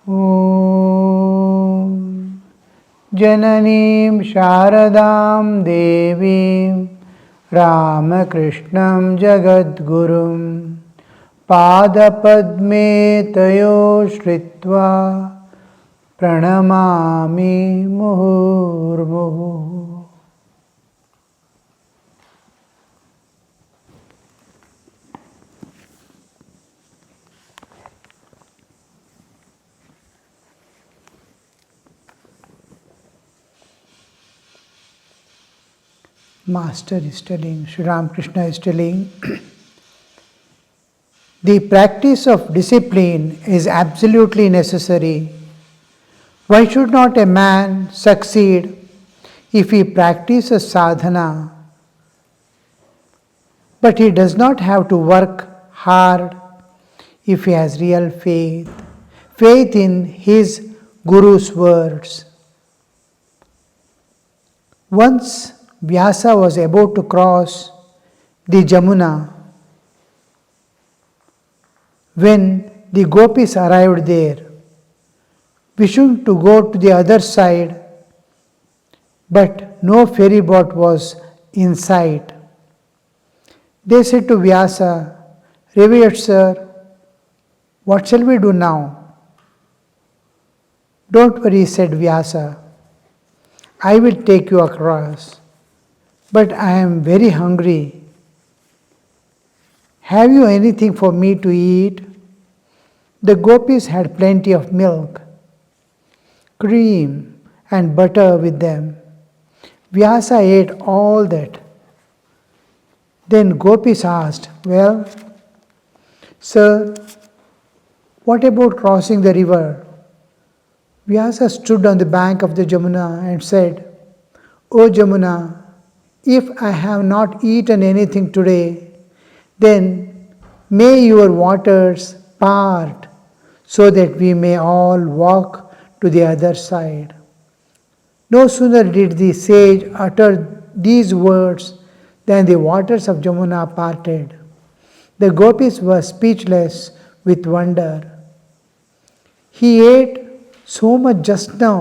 Om Jananim Sharadam Devim Ramakrishnam Jagadgurum Padapadme Tayo Shritva Pranamami Muhurmuhu. Master is telling, Sri Ramakrishna is telling, the practice of discipline is absolutely necessary. Why should not a man succeed if he practices sadhana, but he does not have to work hard if he has real faith, faith in his Guru's words? Once Vyasa was about to cross the Jamuna when the gopis arrived there, wishing to go to the other side, but no ferry boat was in sight. They said to Vyasa, "Revered sir, what shall we do now?" "Don't worry," said Vyasa, "I will take you across. But I am very hungry. Have you anything for me to eat?" The gopis had plenty of milk, cream, and butter with them. Vyasa ate all that. Then gopis asked, "Well, sir, what about crossing the river?" Vyasa stood on the bank of the Jamuna and said, "O Jamuna, if I have not eaten anything today, then may your waters part so that we may all walk to the other side." No sooner did the sage utter these words than the waters of Jamuna parted. The gopis were speechless with wonder. "He ate so much just now,"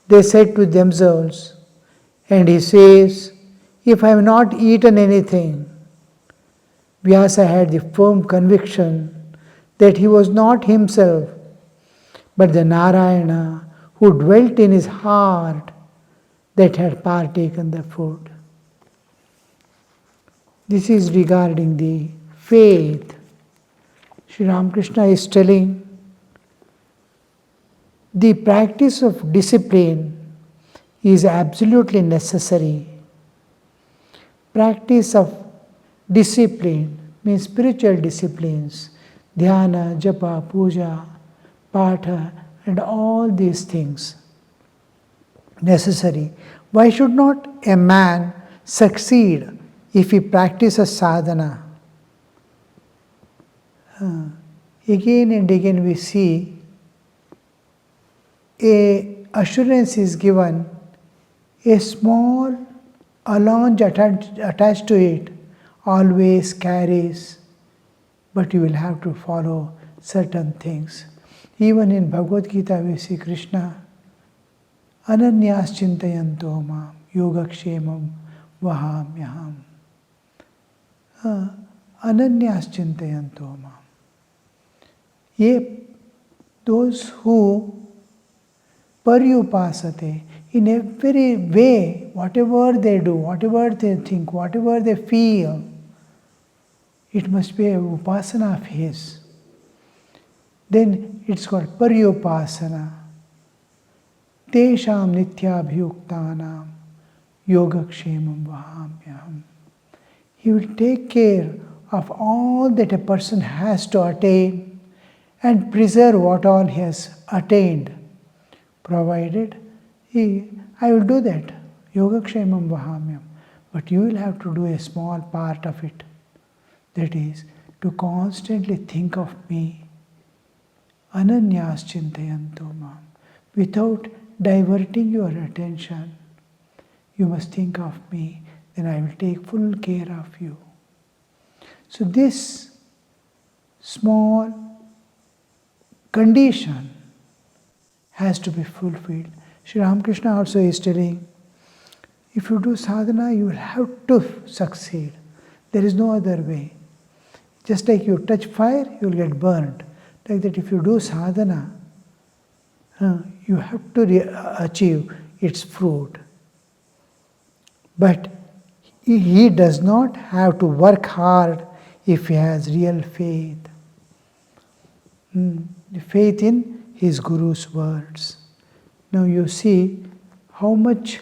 they said to themselves. And he says, "If I have not eaten anything." Vyasa had the firm conviction that he was not himself, but the Narayana who dwelt in his heart that had partaken the food. This is regarding the faith. Sri Ramakrishna is telling the practice of discipline is absolutely necessary. Practice of discipline means spiritual disciplines, dhyana, japa, puja, patha, and all these things necessary. Why should not a man succeed if he practices sadhana? Again and again we see a assurance is given, a small allonge attached to it always carries, but you will have to follow certain things. Even in Bhagavad Gita we see Krishna, "Ananyas chintayanto mam yogakshemam vahamyaham." Ananyas chintayanto mam. Those who paryupasate, in every way, whatever they do, whatever they think, whatever they feel, it must be a upasana of his. Then it's called paryupasana. Tesham nityabhyuktanam yogakshemam vahamyaham. He will take care of all that a person has to attain and preserve what all he has attained, provided I will do that. Yogakshemam vahamyam. But you will have to do a small part of it. That is, to constantly think of me. Ananyas chintayanto mam. Without diverting your attention, you must think of me, then I will take full care of you. So this small condition has to be fulfilled. Sri Ramakrishna also is telling, if you do sadhana, you will have to succeed. There is no other way. Just like you touch fire, you will get burned. Like that, if you do sadhana, you have to achieve its fruit. But he does not have to work hard if he has real faith. The faith in his Guru's words. Now you see how much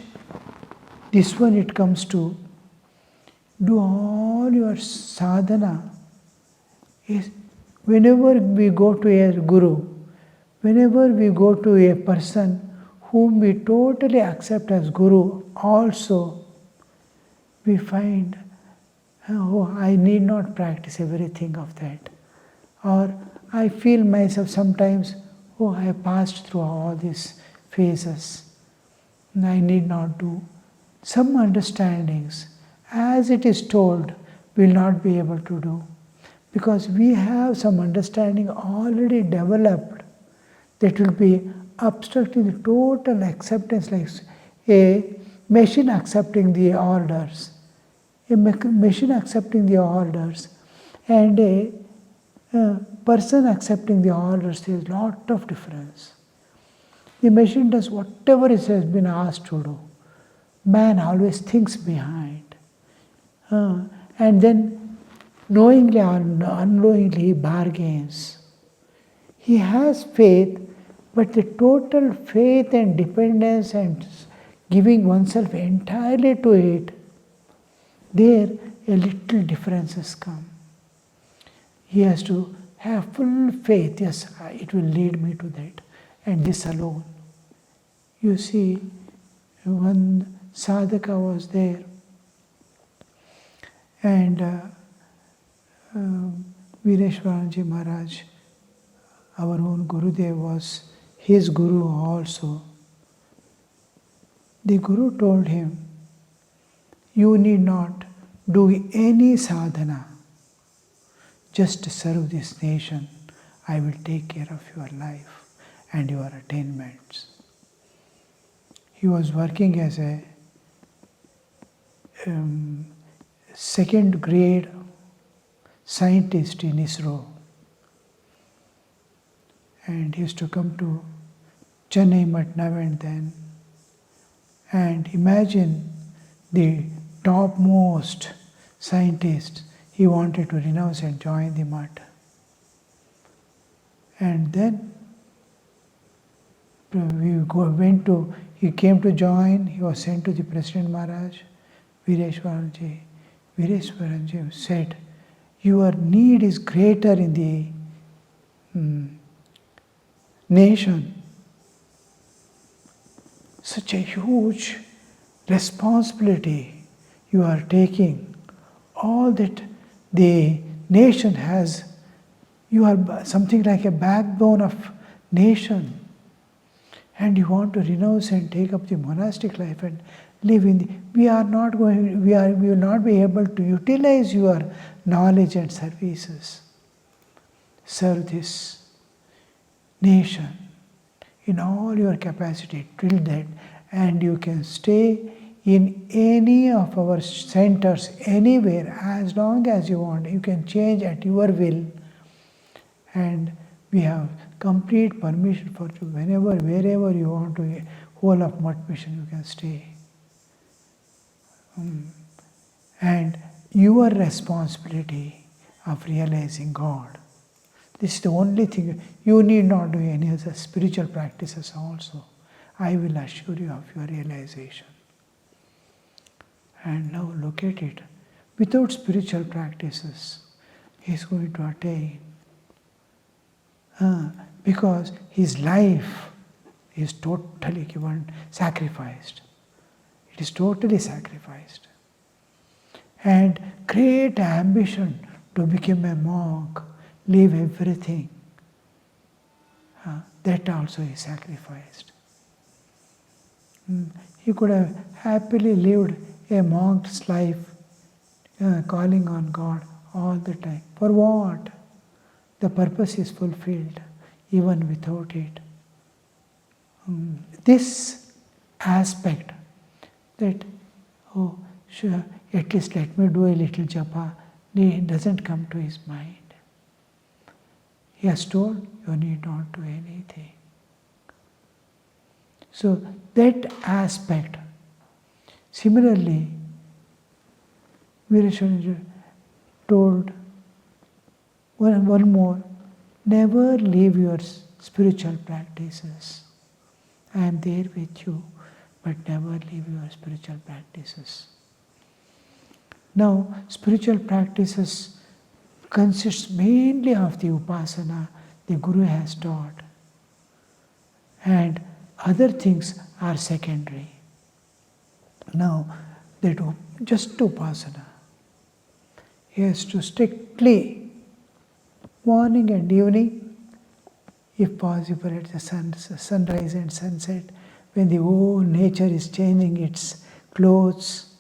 this one it comes to. Do all your sadhana. Whenever we go to a Guru, whenever we go to a person whom we totally accept as Guru, also we find, oh, I need not practice everything of that. Or I feel myself sometimes, oh, I passed through all these phases. I need not do. Some understandings, as it is told, will not be able to do. Because we have some understanding already developed that will be obstructing the total acceptance, like a machine accepting the orders. A machine accepting the orders and a person accepting the orders, there is a lot of difference. The machine does whatever it has been asked to do. Man always thinks behind. And then knowingly or unknowingly he bargains. He has faith, but the total faith and dependence and giving oneself entirely to it, there a little differences come. He has to have full faith, yes, it will lead me to that, and this alone. You see, one sadhaka was there, and Vinayakananda Maharaj, our own Gurudev, was his Guru also. The Guru told him, you need not do any sadhana, just serve this nation. I will take care of your life and your attainments. He was working as a second grade scientist in ISRO, and he used to come to Chennai now and then. And imagine the topmost scientist, he wanted to renounce and join the mutt. And then he came to join, he was sent to the President Maharaj, Vireshwaranji. Vireshwaranji said, your need is greater in the nation. Such a huge responsibility you are taking. All that the nation has, you are something like a backbone of nation. And you want to renounce and take up the monastic life and live in the, we will not be able to utilize your knowledge and services. Serve this nation in all your capacity till that, and you can stay in any of our centers anywhere as long as you want. You can change at your will, and we have complete permission for you. Whenever, wherever you want to, whole of Mutt Mission, you can stay. And your responsibility of realizing God. This is the only thing. You need not do any other spiritual practices also. I will assure you of your realization. And now look at it. Without spiritual practices, he is going to attain. Because his life is totally given, sacrificed. It is totally sacrificed. And great ambition to become a monk, leave everything. That also is sacrificed. He could have happily lived a monk's life, calling on God all the time. For what? The purpose is fulfilled even without it. this aspect that, oh, sure, at least let me do a little japa, it doesn't come to his mind. He has told, you need not do anything. So that aspect, similarly, Vinayakananda told one more, never leave your spiritual practices. I am there with you, but never leave your spiritual practices. Now, spiritual practices consists mainly of the upasana the Guru has taught, and other things are secondary. Now, that just upasana, he has to strictly, morning and evening, if possible at the sunrise and sunset, when the whole nature is changing its clothes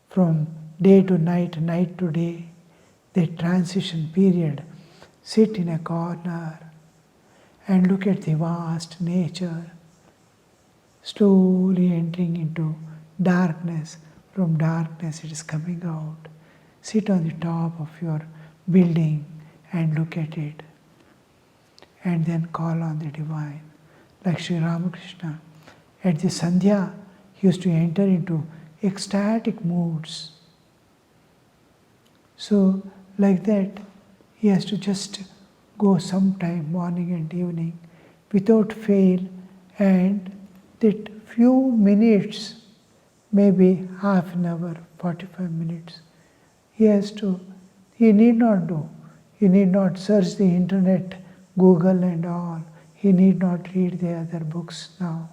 from day to night, night to day, the transition period, sit in a corner and look at the vast nature, slowly entering into darkness. From darkness it is coming out. Sit on the top of your building and look at it, and then call on the divine. Like Sri Ramakrishna, at the Sandhya, he used to enter into ecstatic moods. So, like that, he has to just go sometime, morning and evening, without fail, and that few minutes, maybe half an hour, 45 minutes, he need not do. He need not search the internet, Google and all. He need not read the other books now.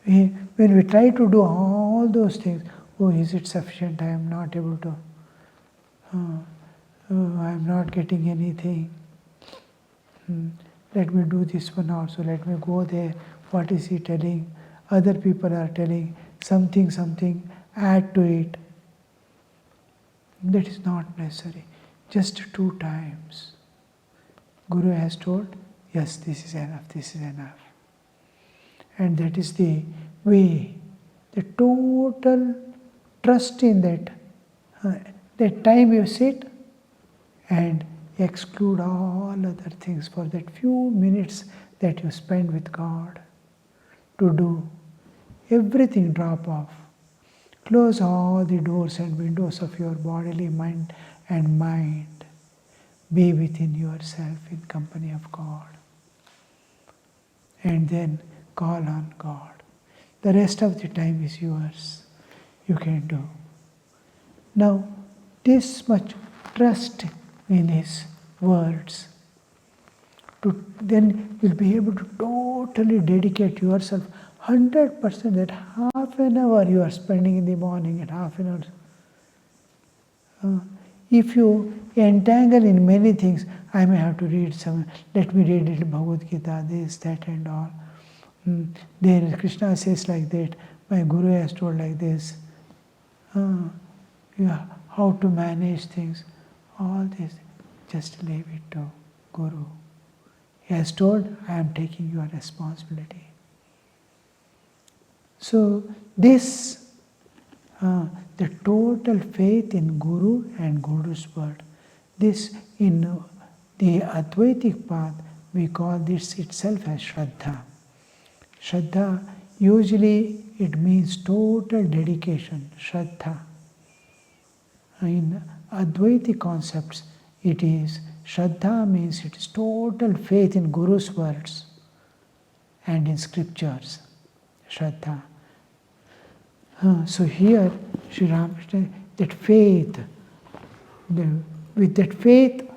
When we try to do all those things, oh, is it sufficient? I am not able to. I am not getting anything. Let me do this one also. Let me go there. What is he telling? Other people are telling something, add to it. That is not necessary. Just 2 times. Guru has told, yes, this is enough, this is enough. And that is the way, the total trust in that. That time you sit and exclude all other things for that few minutes that you spend with God to do. Everything drop off. Close all the doors and windows of your bodily mind and mind. Be within yourself in company of God. And then call on God. The rest of the time is yours. You can do. Now, this much trust in His words, then you'll be able to totally dedicate yourself 100%. That half an hour you are spending in the morning and half an hour. If you entangle in many things, I may have to read some, let me read little Bhagavad Gita, this, that and all. There Krishna says like that, my Guru has told like this. How to manage things, all this, just leave it to Guru. He has told, I am taking your responsibility. So this, the total faith in Guru and Guru's word, this in the Advaitic path, we call this itself as Shraddha. Shraddha, usually it means total dedication, Shraddha. In Advaitic concepts, it is, Shraddha means it is total faith in Guru's words and in scriptures, Shraddha. So here, Sri Ramakrishna, that faith, with that faith,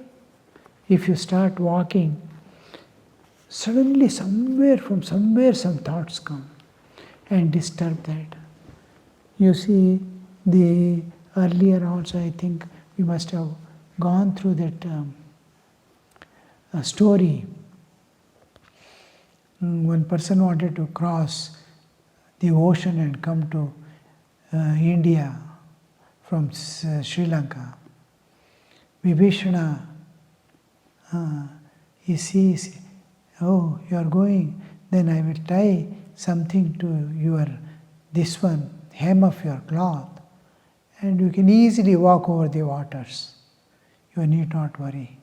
if you start walking, suddenly from somewhere some thoughts come and disturb that. You see, the earlier also, I think we must have gone through that story. One person wanted to cross the ocean and come to India from Sri Lanka. Vibhishana, he sees, oh, you are going, then I will tie something to this one, hem of your cloth, and you can easily walk over the waters. You need not worry.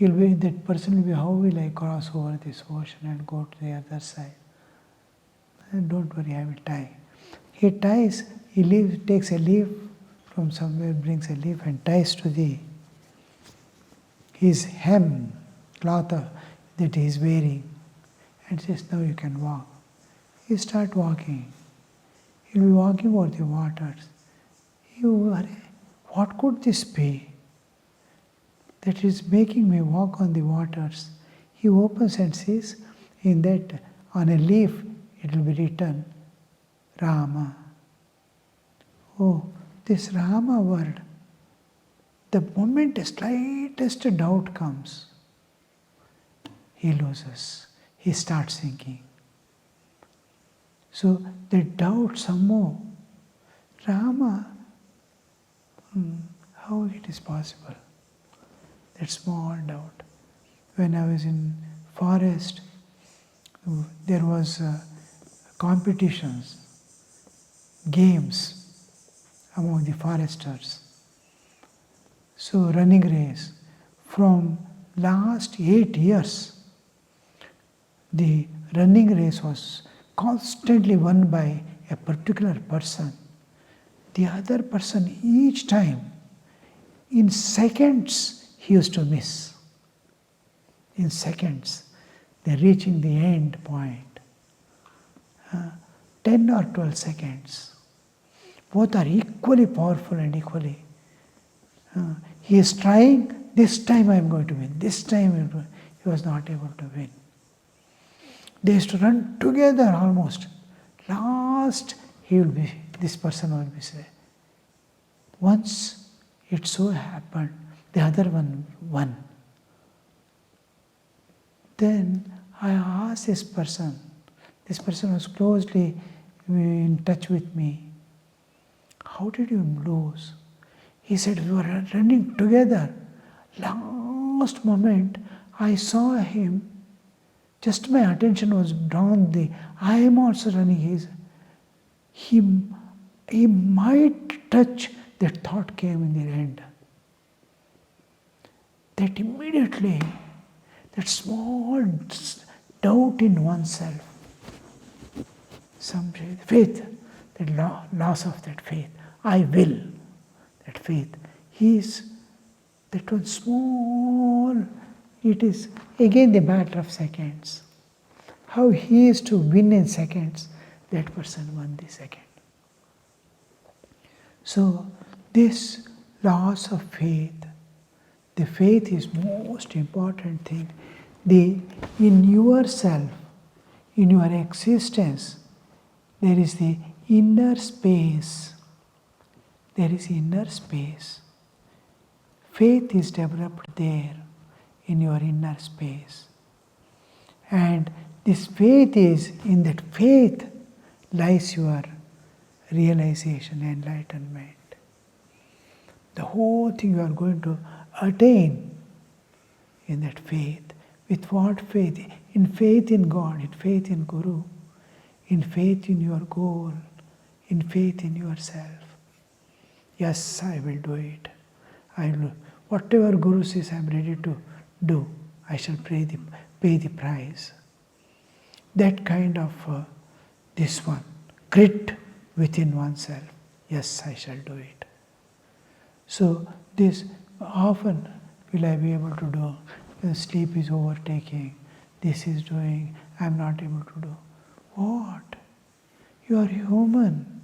That person will be, how will I cross over this ocean and go to the other side? And don't worry, I will tie. He ties, takes a leaf from somewhere, brings a leaf and ties to his hem, cloth that he is wearing, and says, now you can walk. He start walking. He will be walking over the waters. What could this be that is making me walk on the waters? He opens and sees in that, on a leaf, it will be written, Rama. Oh, this Rama word, the moment the slightest doubt comes, he loses. He starts thinking. So the doubt some more, Rama, how it is possible? That small doubt. When I was in forest, there was competitions, games among the foresters. So running race. From last 8 years, the running race was constantly won by a particular person. The other person, each time, in seconds, he used to miss. In seconds, they're reaching the end point. 10 or 12 seconds. Both are equally powerful and equally. He is trying, this time I am going to win, this time I am going to win. He was not able to win. They used to run together almost. Last, this person will be say. Once it so happened, the other one won. Then I asked this person was closely in touch with me, how did you lose? He said, we were running together. Last moment, I saw him, just my attention was drawn, I am also running. He might touch, that thought came in the end. That immediately, that small doubt in oneself, some faith, that loss of that faith, I will, that faith, that one small, it is again the matter of seconds. How he is to win in seconds, that person won the second. So this loss of faith, the faith is most important thing. In yourself, in your existence, there is the inner space. There is inner space. Faith is developed there in your inner space. And this faith is, in that faith lies your realization, enlightenment. The whole thing you are going to attain in that faith. With what faith? In faith in God, in faith in Guru, in faith in your goal, in faith in yourself. Yes, I will do it. Whatever Guru says I am ready to do, I shall pay the price. That kind of this one, grit within oneself. Yes, I shall do it. So this often will I be able to do. Sleep is overtaking. This is doing. I am not able to do. What? You are human.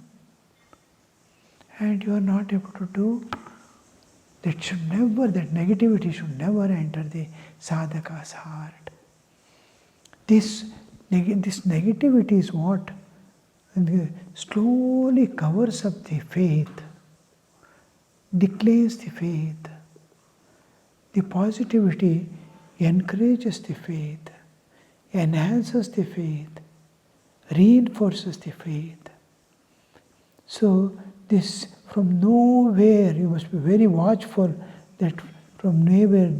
And you are not able to do. That negativity should never enter the sadhaka's heart. This negativity is what slowly covers up the faith, declares the faith. The positivity encourages the faith, enhances the faith, reinforces the faith. So this, from nowhere, you must be very watchful that from nowhere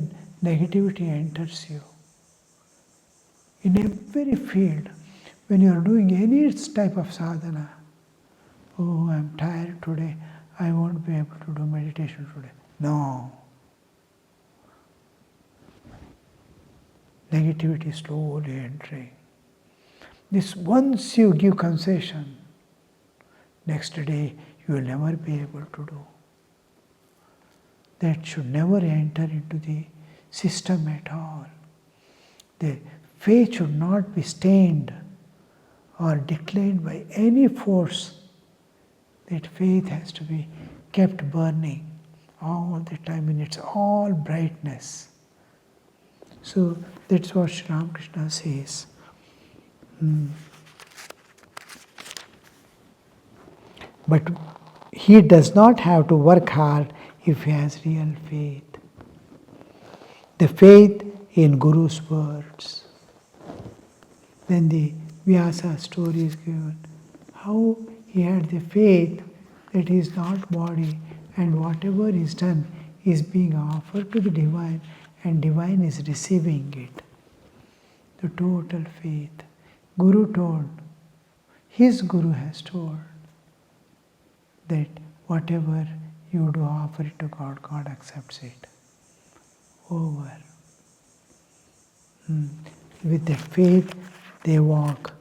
negativity enters you. In every field, when you are doing any type of sadhana, oh, I'm tired today, I won't be able to do meditation today. No. Negativity slowly entering. This once you give concession, next day you will never be able to do. That should never enter into the system at all. The faith should not be stained or declined by any force. That faith has to be kept burning all the time in its all brightness. So that's what Sri Ramakrishna says. But he does not have to work hard if he has real faith. The faith in Guru's words. Then the Vyasa story is given. How he had the faith that he is not body and whatever is done is being offered to the divine and divine is receiving it. The total faith. Guru told, his Guru has told that whatever you do offer it to God, God accepts it. Over. With that faith, they walk.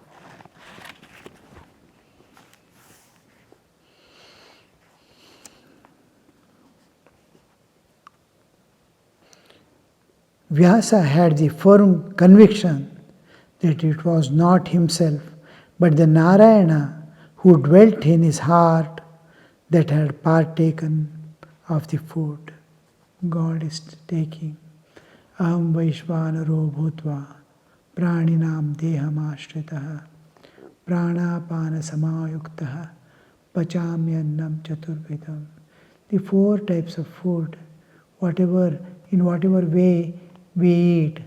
Vyasa had the firm conviction that it was not himself, but the Narayana who dwelt in his heart that had partaken of the food. God is taking. Aham Vaishvanaro Bhutva Praninam Deham Ashritaha Pranapana Samayuktaha Pachamyannam Chaturvidam. The four types of food, in whatever way we eat,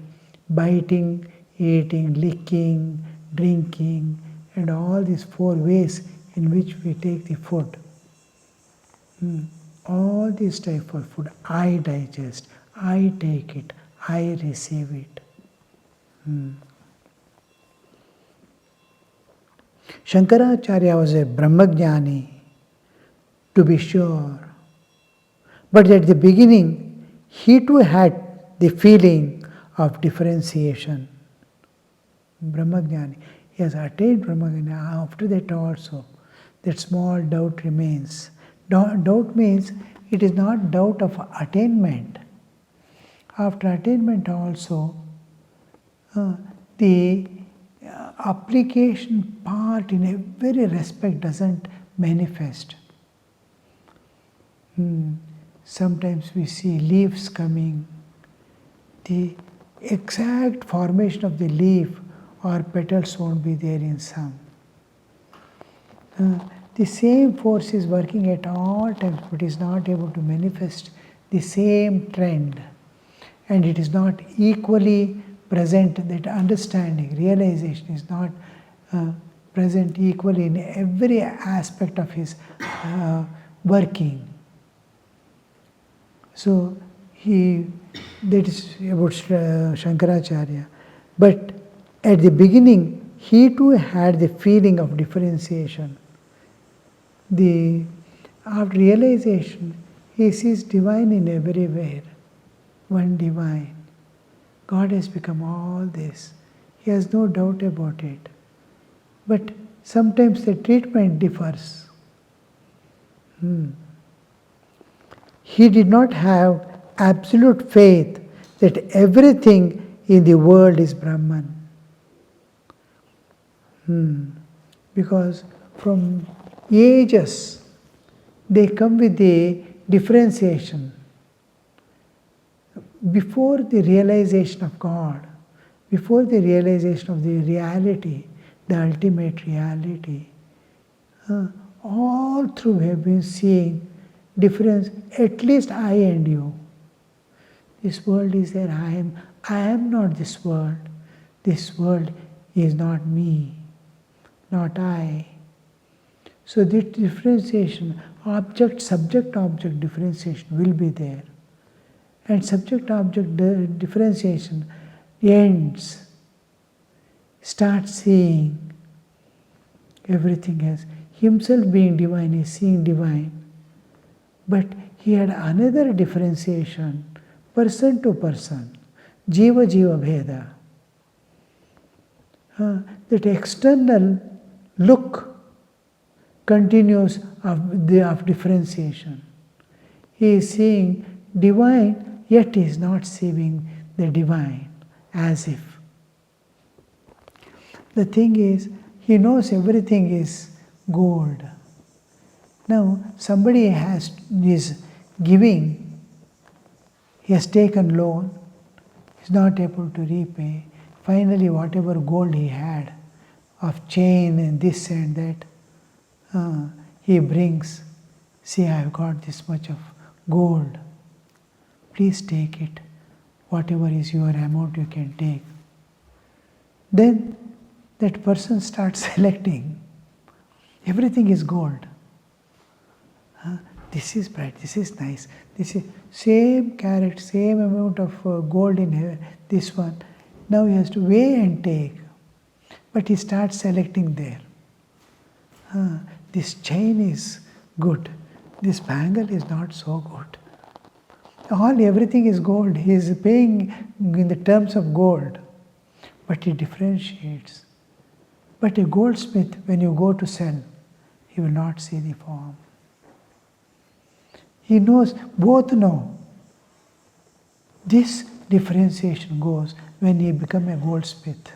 biting, eating, licking, drinking, and all these four ways in which we take the food. All these type of food, I digest, I take it, I receive it. Shankaracharya was a Brahmajnani, to be sure. But at the beginning, he too had the feeling of differentiation. Brahmajnani. He has attained Brahmajnani. After that also, that small doubt remains. Doubt means it is not doubt of attainment. After attainment also, the application part in every respect doesn't manifest. Sometimes we see leaves coming. The exact formation of the leaf or petals won't be there in some. The same force is working at all times, but is not able to manifest the same trend. And it is not equally present, that understanding, realization is not present equally in every aspect of his working. So that is about Shankaracharya. But at the beginning, he too had the feeling of differentiation. After realization, he sees divine in everywhere. One divine. God has become all this. He has no doubt about it. But sometimes the treatment differs. He did not have absolute faith that everything in the world is Brahman. Because from ages, they come with the differentiation. Before the realization of God, before the realization of the reality, the ultimate reality, all through we have been seeing difference, at least I and you. This world is there, I am not this world. This world is not me, not I. So this differentiation, subject-object differentiation will be there. And subject-object differentiation ends starts seeing everything as himself being divine, is seeing divine. But he had another differentiation, person to person, jiva jiva bheda. That external look continues of differentiation. He is seeing divine, yet he is not seeing the divine as if. The thing is, he knows everything is gold. Now, somebody is giving, he has taken loan, is not able to repay. Finally, whatever gold he had of chain and this and that, he brings. See, I have got this much of gold. Please take it. Whatever is your amount, you can take. Then that person starts selecting. Everything is gold. This is bright, this is nice, this is same carat, same amount of gold in here, this one. Now he has to weigh and take. But he starts selecting there. This chain is good, this bangle is not so good. Everything is gold. He is paying in the terms of gold. But he differentiates. But a goldsmith, when you go to sell, he will not see the form. He knows, both know. This differentiation goes when he becomes a goldsmith.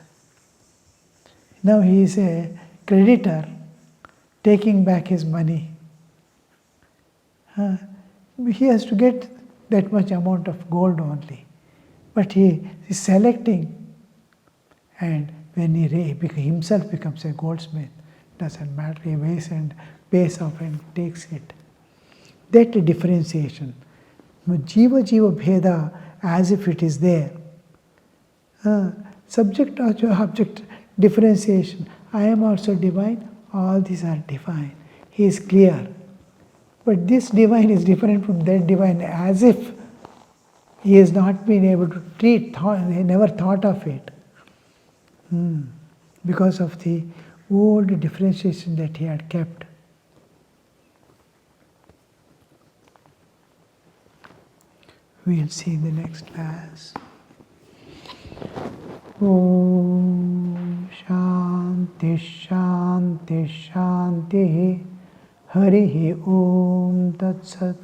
Now he is a creditor taking back his money. He has to get that much amount of gold only. But he is selecting, and when he himself becomes a goldsmith, doesn't matter, he weighs and pays off and takes it. That differentiation, jiva jiva bheda, as if it is there. Subject object differentiation, I am also divine, all these are divine. He is clear. But this divine is different from that divine, as if he has not been able to he never thought of it. Because of the old differentiation that he had kept. We will see in the next class. Om Shanti Shanti Shanti Harihi Om Tat Sat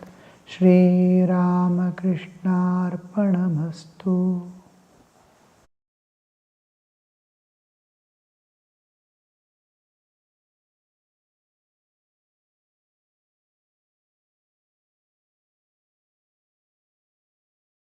Shri Ramakrishna Arpanamastu.